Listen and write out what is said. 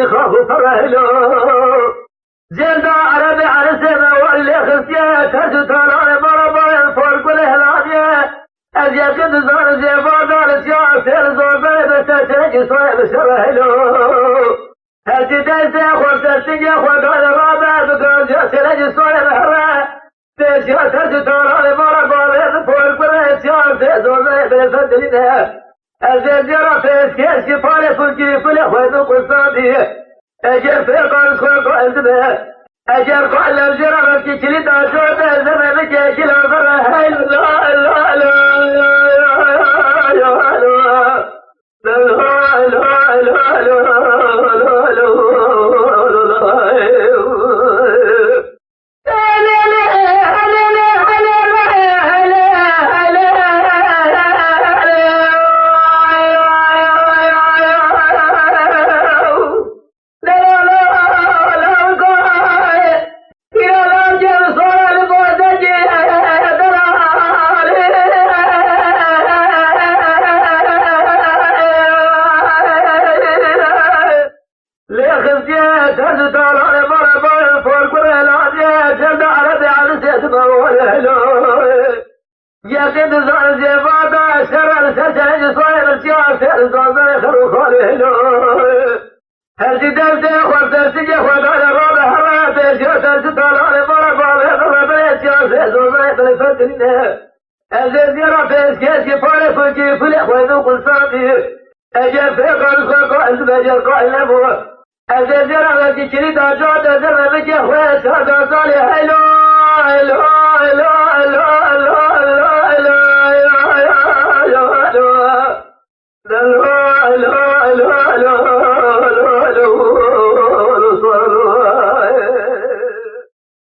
يخاف فرهلو جلد عربي عرسنا واللي خسيه تجترى مربى فرق الهلانيه أزيك تزار زيبا دار سياسة زوبة بستشرق صيب شرهلو هاتي دايسة خورتستي خودان رابع بقال جاسرق صيب هوا تشياسة تجترى مربى فرق الهلانيه زوبة بستشرق أزيك جرى فيسكيش كفالة فلكي فلح ويدو قصادي أجر في قرص قلت به أجر قال الجرى في كلي داشوت زمن كيكل الغرى هاي لا لا يقد زيبادا شر السجن صاير السياسة زوبة خروخاله هل دلت خرت سجى خدان الرابع هرات شوت ستالان مرقال ربع السياسة زوبة بالفتنة الزيارة فيسكيس كفالة فكي فلح وذوق الصادي أجل في قرص قائد بجر قائل نبو الزيارة في كريد جاد زمن بكي خويس هذا صالح هلو هلو هلو هلو هلو The Lord